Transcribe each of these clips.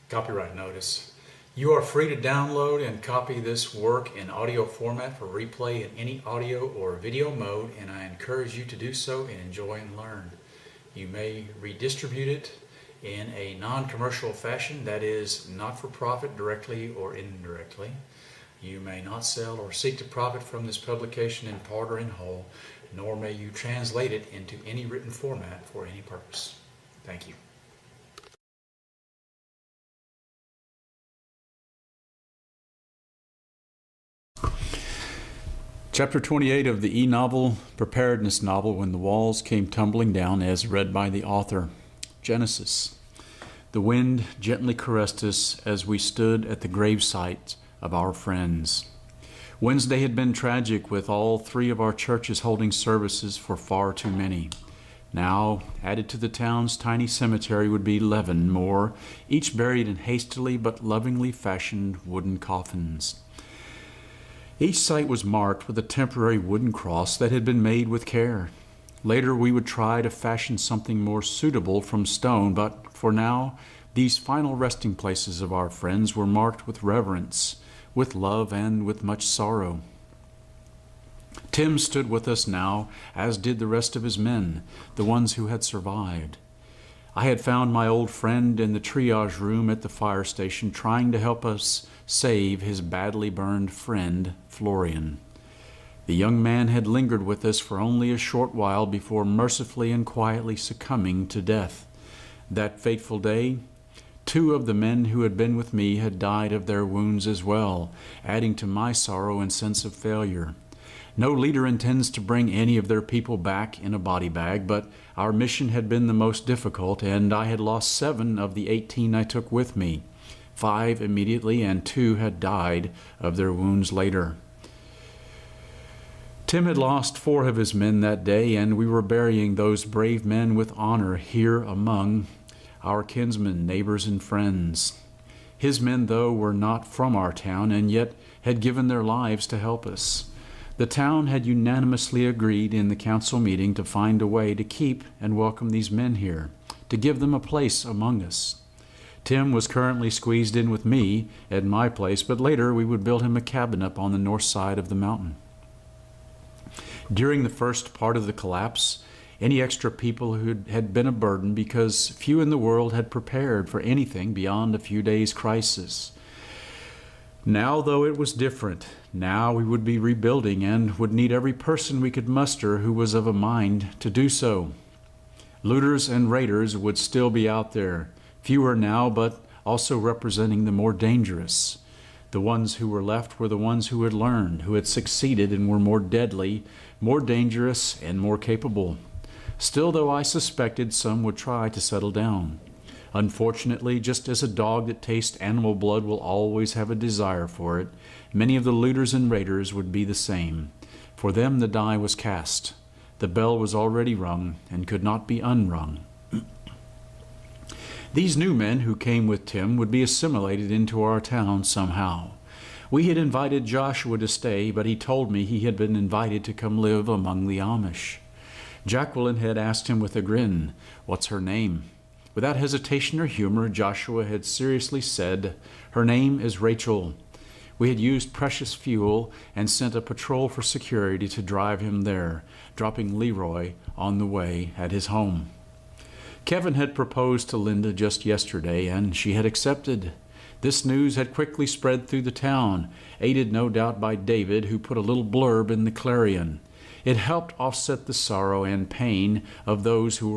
Copyright notice. You are free to download and copy this work in audio format for replay in any audio or video mode, and I encourage you to do so and enjoy and learn. You may redistribute it in a non-commercial fashion, that is, not for profit directly or indirectly. You may not sell or seek to profit from this publication in part or in whole, nor may you translate it into any written format for any purpose. Thank you. Chapter 28 of the E-Novel, Preparedness Novel, When the Walls Came Tumbling Down, as read by the author. Genesis. The wind gently caressed us as we stood at the gravesite of our friends. Wednesday had been tragic, with all three of our churches holding services for far too many. Now, added to the town's tiny cemetery would be 11 more, each buried in hastily but lovingly fashioned wooden coffins. Each site was marked with a temporary wooden cross that had been made with care. Later we would try to fashion something more suitable from stone, but for now, these final resting places of our friends were marked with reverence, with love, and with much sorrow. Tim stood with us now, as did the rest of his men, the ones who had survived. I had found my old friend in the triage room at the fire station, trying to help us save his badly burned friend, Florian. The young man had lingered with us for only a short while before mercifully and quietly succumbing to death. That fateful day, 2 of the men who had been with me had died of their wounds as well, adding to my sorrow and sense of failure. No leader intends to bring any of their people back in a body bag, but our mission had been the most difficult, and I had lost 7 of the 18 I took with me. 5 immediately, and 2 had died of their wounds later. Tim had lost 4 of his men that day, and we were burying those brave men with honor here among our kinsmen, neighbors, and friends. His men, though, were not from our town, and yet had given their lives to help us. The town had unanimously agreed in the council meeting to find a way to keep and welcome these men here, to give them a place among us. Tim was currently squeezed in with me at my place, but later we would build him a cabin up on the north side of the mountain. During the first part of the collapse, any extra people who had been a burden because few in the world had prepared for anything beyond a few days' crisis. Now, though, it was different. Now we would be rebuilding and would need every person we could muster who was of a mind to do so. Looters and raiders would still be out there, fewer now, but also representing the more dangerous. The ones who were left were the ones who had learned, who had succeeded, and were more deadly, more dangerous, and more capable. Still, though, I suspected some would try to settle down. Unfortunately, just as a dog that tastes animal blood will always have a desire for it, many of the looters and raiders would be the same. For them the die was cast. The bell was already rung and could not be unrung. These new men who came with Tim would be assimilated into our town somehow. We had invited Joshua to stay, but he told me he had been invited to come live among the Amish. Jacqueline had asked him with a grin, "What's her name?" Without hesitation or humor, Joshua had seriously said, "Her name is Rachel." We had used precious fuel and sent a patrol for security to drive him there, dropping Leroy on the way at his home. Kevin had proposed to Linda just yesterday, and she had accepted. This news had quickly spread through the town, aided no doubt by David, who put a little blurb in the Clarion. It helped offset the sorrow and pain of those who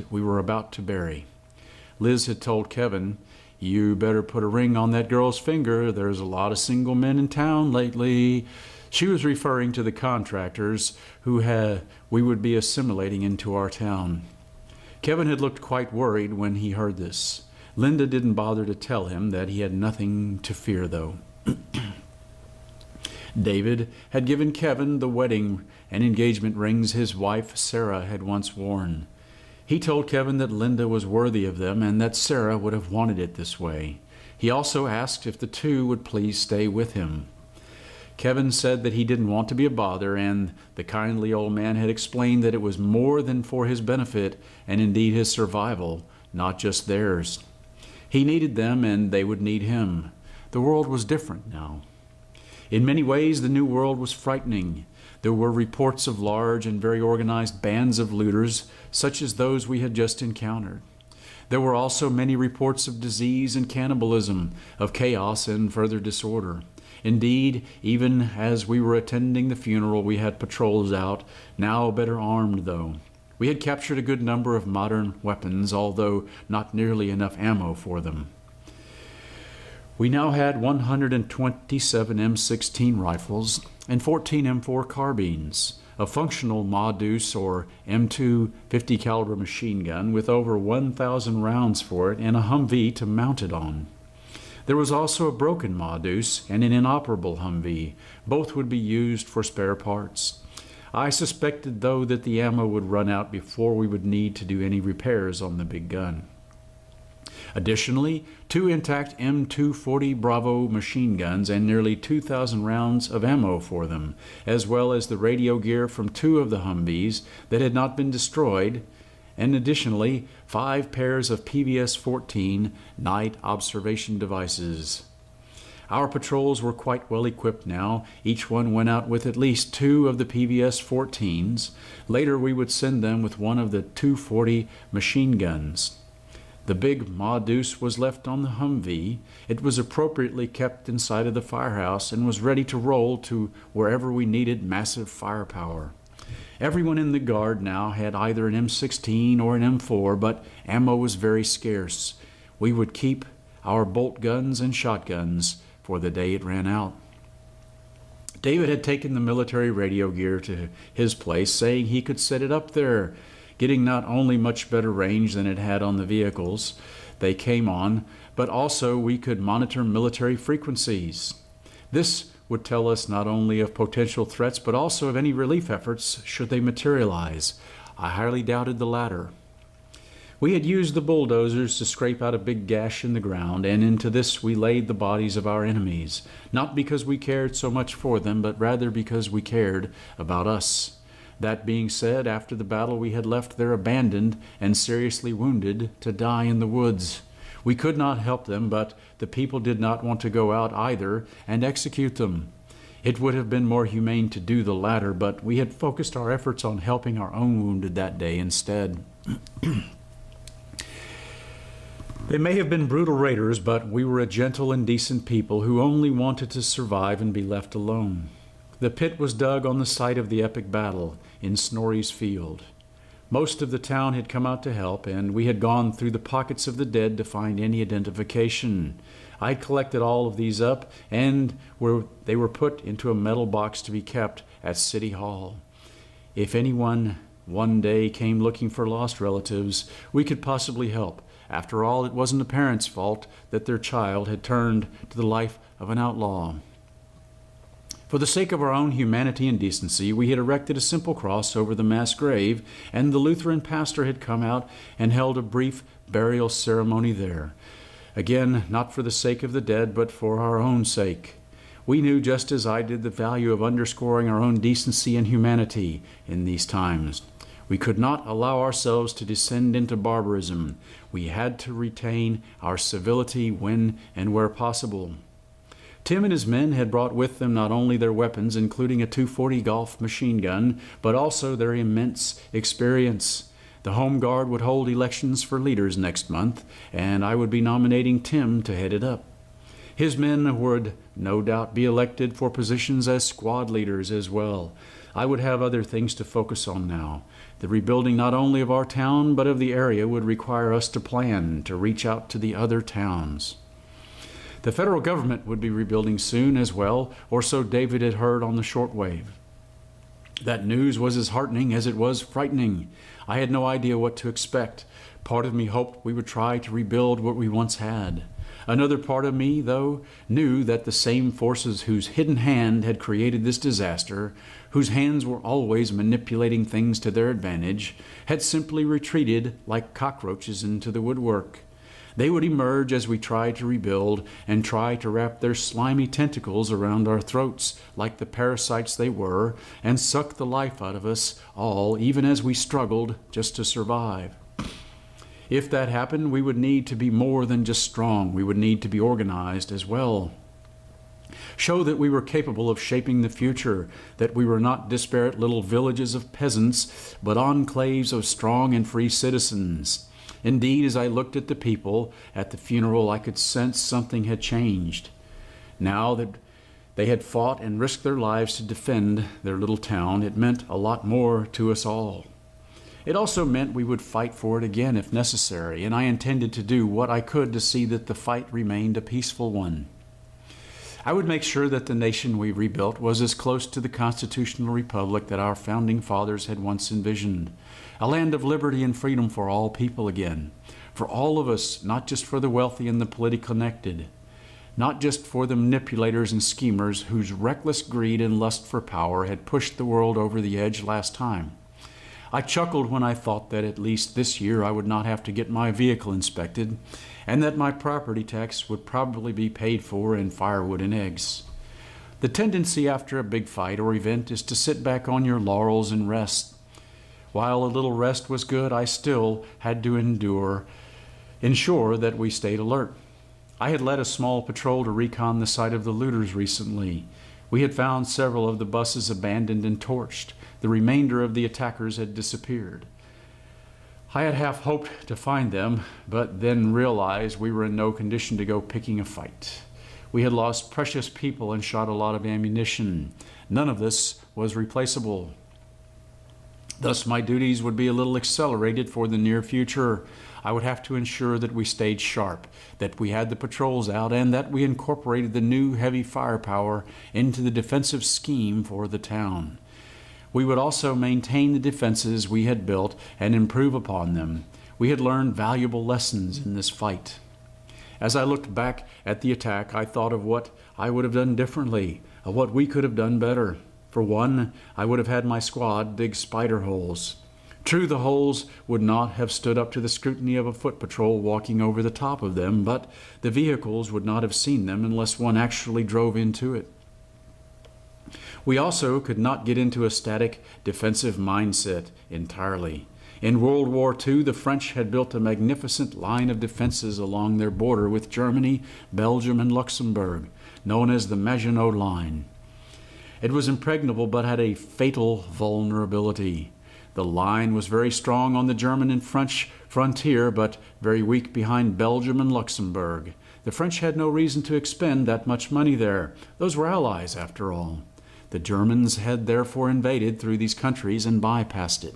we were about to bury. Liz had told Kevin, "You better put a ring on that girl's finger. There's a lot of single men in town lately." She was referring to the contractors who we would be assimilating into our town. Kevin had looked quite worried when he heard this. Linda didn't bother to tell him that he had nothing to fear, though. David had given Kevin the wedding and engagement rings his wife Sarah had once worn. He told Kevin that Linda was worthy of them and that Sarah would have wanted it this way. He also asked if the 2 would please stay with him. Kevin said that he didn't want to be a bother, and the kindly old man had explained that it was more than for his benefit and indeed his survival, not just theirs. He needed them, and they would need him. The world was different now. In many ways, the new world was frightening. There were reports of large and very organized bands of looters, such as those we had just encountered. There were also many reports of disease and cannibalism, of chaos and further disorder. Indeed, even as we were attending the funeral, we had patrols out, now better armed though. We had captured a good number of modern weapons, although not nearly enough ammo for them. We now had 127 M16 rifles and 14 M4 carbines, a functional Ma-Deuce or M2 50 caliber machine gun with over 1,000 rounds for it, and a Humvee to mount it on. There was also a broken Ma-Deuce and an inoperable Humvee. Both would be used for spare parts. I suspected, though, that the ammo would run out before we would need to do any repairs on the big gun. Additionally, 2 intact M240 Bravo machine guns and nearly 2,000 rounds of ammo for them, as well as the radio gear from 2 of the Humvees that had not been destroyed, and additionally 5 pairs of PVS-14 night observation devices. Our patrols were quite well equipped now. Each one went out with at least 2 of the PVS-14s. Later we would send them with one of the 240 machine guns. The big Ma-Deuce was left on the Humvee. It was appropriately kept inside of the firehouse and was ready to roll to wherever we needed massive firepower. Everyone in the guard now had either an M16 or an M4, but ammo was very scarce. We would keep our bolt guns and shotguns for the day it ran out. David had taken the military radio gear to his place, saying he could set it up there, getting not only much better range than it had on the vehicles they came on, but also we could monitor military frequencies. This would tell us not only of potential threats, but also of any relief efforts should they materialize. I highly doubted the latter. We had used the bulldozers to scrape out a big gash in the ground, and into this we laid the bodies of our enemies, not because we cared so much for them, but rather because we cared about us. That being said, after the battle we had left there abandoned and seriously wounded to die in the woods. We could not help them, but the people did not want to go out either and execute them. It would have been more humane to do the latter, but we had focused our efforts on helping our own wounded that day instead. They may have been brutal raiders, but we were a gentle and decent people who only wanted to survive and be left alone. The pit was dug on the site of the epic battle in Snorri's Field. Most of the town had come out to help, and we had gone through the pockets of the dead to find any identification. I had collected all of these up, and they were put into a metal box to be kept at City Hall. If anyone one day came looking for lost relatives, we could possibly help. After all, it wasn't the parents' fault that their child had turned to the life of an outlaw. For the sake of our own humanity and decency, we had erected a simple cross over the mass grave, and the Lutheran pastor had come out and held a brief burial ceremony there. Again, not for the sake of the dead, but for our own sake. We knew, just as I did, the value of underscoring our own decency and humanity in these times. We could not allow ourselves to descend into barbarism. We had to retain our civility when and where possible. Tim and his men had brought with them not only their weapons, including a 240 Golf machine gun, but also their immense experience. The Home Guard would hold elections for leaders next month, and I would be nominating Tim to head it up. His men would no doubt be elected for positions as squad leaders as well. I would have other things to focus on now. The rebuilding not only of our town, but of the area would require us to plan to reach out to the other towns. The federal government would be rebuilding soon as well, or so David had heard on the shortwave. That news was as heartening as it was frightening. I had no idea what to expect. Part of me hoped we would try to rebuild what we once had. Another part of me, though, knew that the same forces whose hidden hand had created this disaster, whose hands were always manipulating things to their advantage, had simply retreated like cockroaches into the woodwork. They would emerge as we tried to rebuild and try to wrap their slimy tentacles around our throats like the parasites they were and suck the life out of us all, even as we struggled just to survive. If that happened, we would need to be more than just strong. We would need to be organized as well. Show that we were capable of shaping the future, that we were not disparate little villages of peasants, but enclaves of strong and free citizens. Indeed, as I looked at the people at the funeral, I could sense something had changed. Now that they had fought and risked their lives to defend their little town, it meant a lot more to us all. It also meant we would fight for it again if necessary, and I intended to do what I could to see that the fight remained a peaceful one. I would make sure that the nation we rebuilt was as close to the constitutional republic that our founding fathers had once envisioned. A land of liberty and freedom for all people again. For all of us, not just for the wealthy and the politically connected. Not just for the manipulators and schemers whose reckless greed and lust for power had pushed the world over the edge last time. I chuckled when I thought that at least this year I would not have to get my vehicle inspected, and that my property tax would probably be paid for in firewood and eggs. The tendency after a big fight or event is to sit back on your laurels and rest. While a little rest was good, I still had to ensure that we stayed alert. I had led a small patrol to recon the site of the looters recently. We had found several of the buses abandoned and torched. The remainder of the attackers had disappeared. I had half hoped to find them, but then realized we were in no condition to go picking a fight. We had lost precious people and shot a lot of ammunition. None of this was replaceable. Thus, my duties would be a little accelerated for the near future. I would have to ensure that we stayed sharp, that we had the patrols out, and that we incorporated the new heavy firepower into the defensive scheme for the town. We would also maintain the defenses we had built and improve upon them. We had learned valuable lessons in this fight. As I looked back at the attack, I thought of what I would have done differently, of what we could have done better. For one, I would have had my squad dig spider holes. True, the holes would not have stood up to the scrutiny of a foot patrol walking over the top of them, but the vehicles would not have seen them unless one actually drove into it. We also could not get into a static defensive mindset entirely. In World War II, the French had built a magnificent line of defenses along their border with Germany, Belgium, and Luxembourg, known as the Maginot Line. It was impregnable but had a fatal vulnerability. The line was very strong on the German and French frontier, but very weak behind Belgium and Luxembourg. The French had no reason to expend that much money there. Those were allies, after all. The Germans had therefore invaded through these countries and bypassed it.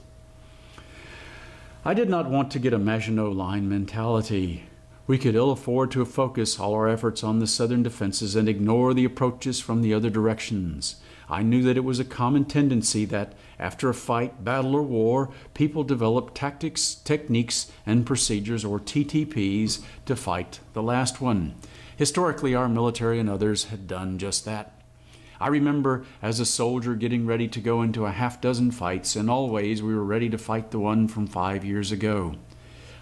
I did not want to get a Maginot Line mentality. We could ill afford to focus all our efforts on the southern defenses and ignore the approaches from the other directions. I knew that it was a common tendency that, after a fight, battle, or war, people develop tactics, techniques, and procedures, or TTPs, to fight the last one. Historically, our military and others had done just that. I remember as a soldier getting ready to go into a half-dozen fights, and always we were ready to fight the one from 5 years ago.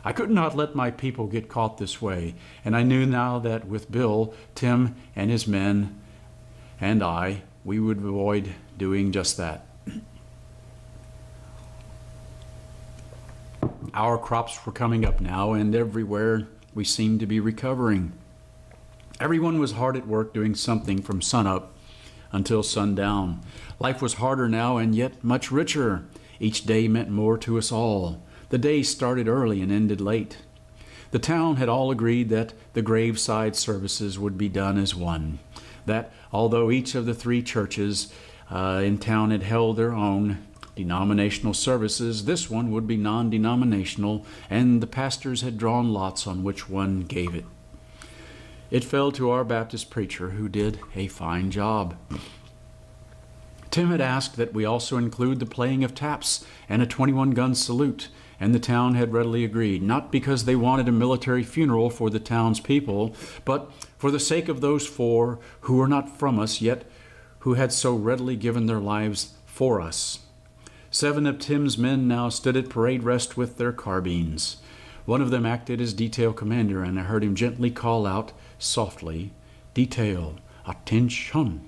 I could not let my people get caught this way, and I knew now that with Bill, Tim, and his men, and I, we would avoid doing just that. Our crops were coming up now, and everywhere we seemed to be recovering. Everyone was hard at work doing something from sunup until sundown. Life was harder now and yet much richer. Each day meant more to us all. The day started early and ended late. The town had all agreed that the graveside services would be done as one. That although each of the 3 churches in town had held their own denominational services, this one would be non-denominational, and the pastors had drawn lots on which one gave it. It fell to our Baptist preacher, who did a fine job. Tim had asked that we also include the playing of taps and a 21-gun salute, and the town had readily agreed, not because they wanted a military funeral for the town's people, but for the sake of those 4 who were not from us, yet who had so readily given their lives for us. 7 of Tim's men now stood at parade rest with their carbines. One of them acted as detail commander, and I heard him gently call out softly, "Detail, attention."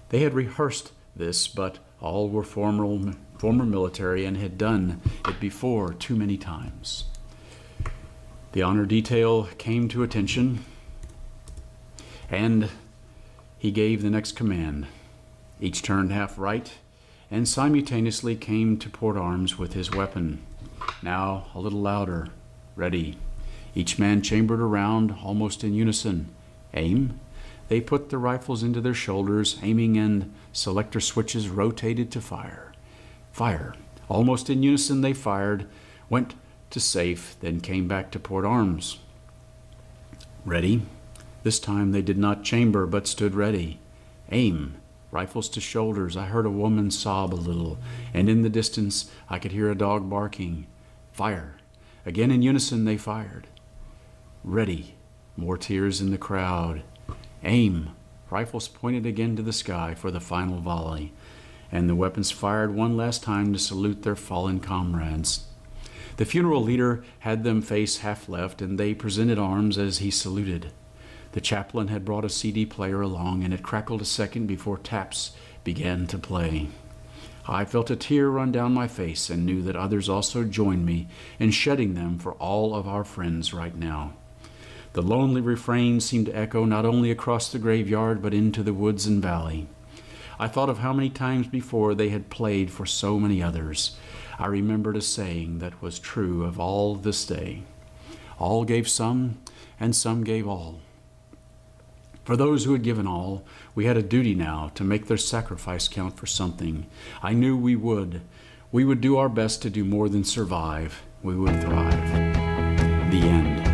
They had rehearsed this, but all were former military and had done it before too many times. The honor detail came to attention, and he gave the next command. Each turned half right and simultaneously came to port arms with his weapon. Now a little louder. Ready. Each man chambered around, almost in unison. Aim. They put the rifles into their shoulders, aiming, and selector switches rotated to fire. Fire. Almost in unison they fired, went to safe, then came back to port arms. Ready. This time they did not chamber, but stood ready. Aim. Rifles to shoulders. I heard a woman sob a little, and in the distance I could hear a dog barking. Fire. Again in unison they fired. Ready. More tears in the crowd. Aim. Rifles pointed again to the sky for the final volley, and the weapons fired one last time to salute their fallen comrades. The funeral leader had them face half left, and they presented arms as he saluted. The chaplain had brought a CD player along, and it crackled a second before taps began to play. I felt a tear run down my face and knew that others also joined me in shedding them for all of our friends right now. The lonely refrain seemed to echo not only across the graveyard but into the woods and valley. I thought of how many times before they had played for so many others. I remembered a saying that was true of all this day. All gave some, and some gave all. For those who had given all, we had a duty now to make their sacrifice count for something. I knew we would. We would do our best to do more than survive. We would thrive. The end.